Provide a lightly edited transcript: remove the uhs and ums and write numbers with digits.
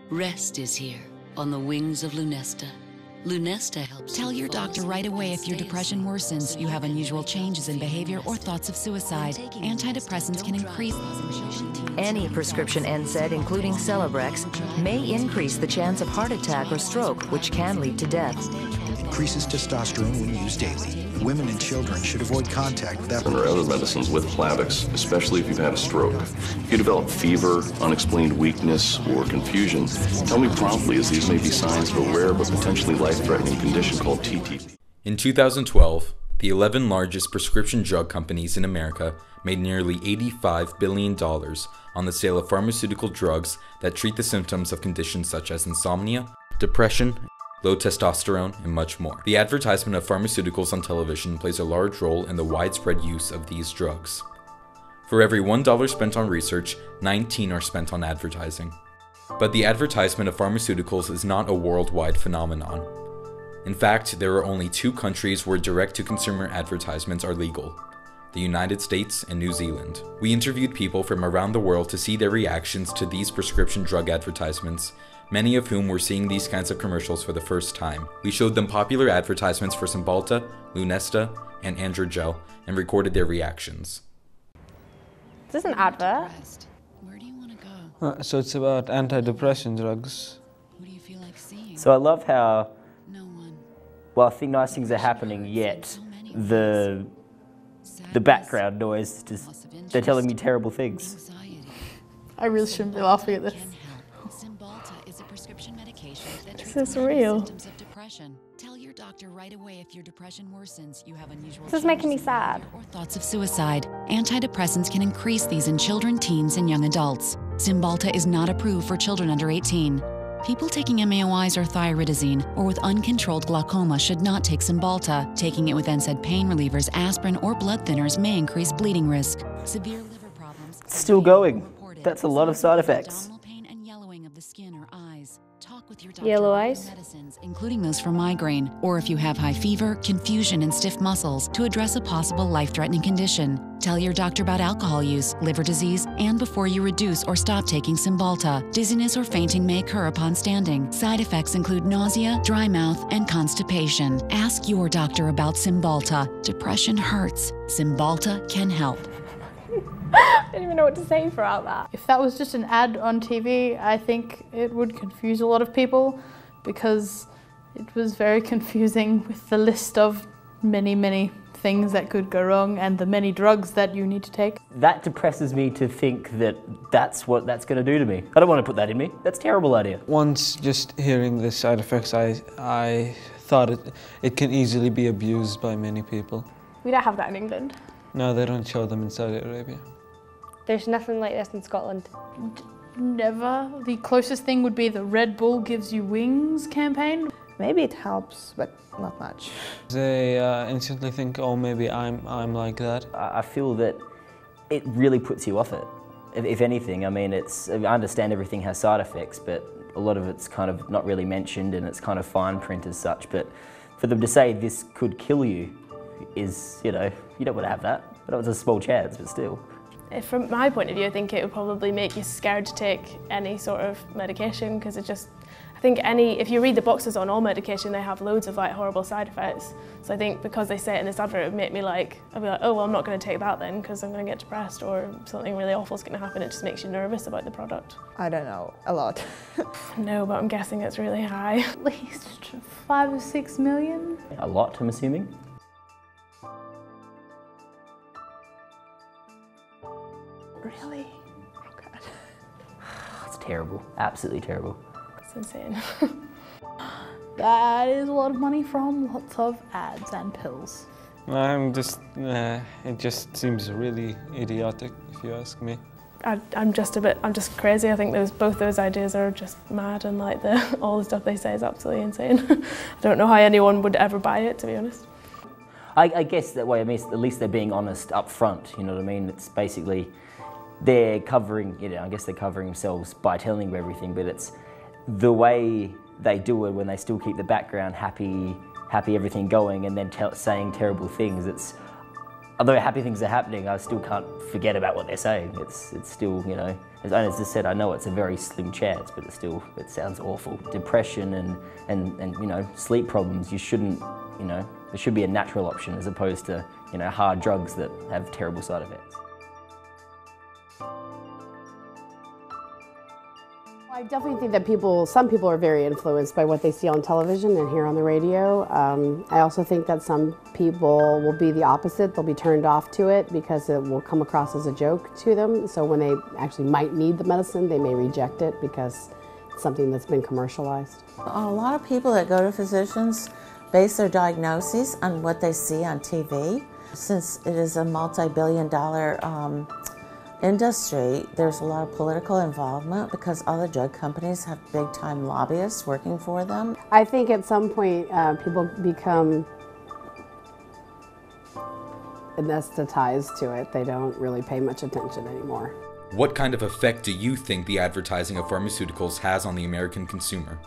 Rest is here on the wings of Lunesta. Lunesta helps. Tell your doctor right away if your depression worsens, you have unusual changes in behavior, or thoughts of suicide. Antidepressants can increase. Any prescription NSAID, including Celebrex, may increase the chance of heart attack or stroke, which can lead to death. Increases testosterone when used daily. Women and children should avoid contact with And or other medicines with Plavix, especially if you've had a stroke. If you develop fever, unexplained weakness, or confusion, tell me promptly, as these may be signs of a rare but potentially life-threatening condition called TTP. In 2012, the 11 largest prescription drug companies in America made nearly $85 billion on the sale of pharmaceutical drugs that treat the symptoms of conditions such as insomnia, depression, low testosterone, and much more. The advertisement of pharmaceuticals on television plays a large role in the widespread use of these drugs. For every $1 spent on research, 19 are spent on advertising. But the advertisement of pharmaceuticals is not a worldwide phenomenon. In fact, there are only 2 countries where direct-to-consumer advertisements are legal: the United States and New Zealand. We interviewed people from around the world to see their reactions to these prescription drug advertisements, many of whom were seeing these kinds of commercials for the first time. We showed them popular advertisements for Cymbalta, Lunesta, and Androgel, and recorded their reactions. Is this an advert? Where do you want to go? So it's about antidepressant drugs. Who do you feel like seeing? So I love how, No one. well, I think nice things are happening, yet the background noise, just they're telling me terrible things. Anxiety. I really shouldn't be laughing at this. Can help. Cymbalta is a prescription medication that treats This is a lot of real. symptoms of depression. Tell your doctor right away if your depression worsens, you have unusual This is making me changes in sad. behavior, or Thoughts of suicide. Antidepressants can increase these in children, teens, and young adults. Cymbalta is not approved for children under 18. People taking MAOIs or thyroidazine or with uncontrolled glaucoma should not take Cymbalta. Taking it with NSAID pain relievers, aspirin, or blood thinners may increase bleeding risk. Severe liver problems. Still going. That's a lot of side effects. Abdominal pain and yellowing of the skin or eyes. Talk with your doctor Yellow about eyes? medicines, including those for migraine, or if you have high fever, confusion, and stiff muscles, to address a possible life-threatening condition. Tell your doctor about alcohol use, liver disease, and before you reduce or stop taking Cymbalta. Dizziness or fainting may occur upon standing. Side effects include nausea, dry mouth, and constipation. Ask your doctor about Cymbalta. Depression hurts. Cymbalta can help. I don't even know what to say throughout that. If that was just an ad on TV, I think it would confuse a lot of people because it was very confusing with the list of many things that could go wrong and the many drugs that you need to take. That depresses me to think that that's what that's going to do to me. I don't want to put that in me. That's a terrible idea. Once just hearing the side effects, I thought it can easily be abused by many people. We don't have that in England. No, they don't show them in Saudi Arabia. There's nothing like this in Scotland. Never. The closest thing would be the Red Bull Gives You Wings campaign. Maybe it helps, but not much. They instantly think, oh, maybe I'm like that. I feel that it really puts you off it. If anything, I mean, I understand everything has side effects, but a lot of it's kind of not really mentioned and it's kind of fine print as such. But for them to say this could kill you is, you don't want to have that. But it was a small chance, but still. From my point of view, I think it would probably make you scared to take any sort of medication because I think if you read the boxes on all medication, they have loads of horrible side effects. So I think because they say it in this advert, it would make me I'd be like, oh, well, I'm not going to take that then because I'm going to get depressed or something really awful is going to happen. It just makes you nervous about the product. I don't know, a lot. No, but I'm guessing it's really high. At least 5 or 6 million. A lot, I'm assuming. Really? Oh God. It's terrible, absolutely terrible. It's insane. That is a lot of money from lots of ads and pills. It just seems really idiotic, if you ask me. I'm just crazy. I think both those ideas are just mad and all the stuff they say is absolutely insane. I don't know how anyone would ever buy it, to be honest. I guess that way, at least they're being honest up front, you know what I mean? It's basically, they're covering, I guess they're covering themselves by telling you everything, but it's the way they do it when they still keep the background happy everything going and then saying terrible things. although happy things are happening, I still can't forget about what they're saying. It's still, you know, as I just said, I know it's a very slim chance, but it sounds awful. Depression and you know, sleep problems, you shouldn't, you know, there should be a natural option as opposed to, you know, hard drugs that have terrible side effects. I definitely think that some people are very influenced by what they see on television and hear on the radio. I also think that some people will be the opposite. They'll be turned off to it because it will come across as a joke to them. So when they actually might need the medicine, they may reject it because it's something that's been commercialized. A lot of people that go to physicians base their diagnoses on what they see on TV. Since it is a multi-billion-dollar industry, there's a lot of political involvement because all the drug companies have big-time lobbyists working for them. I think at some point people become anesthetized to it. They don't really pay much attention anymore. What kind of effect do you think the advertising of pharmaceuticals has on the American consumer?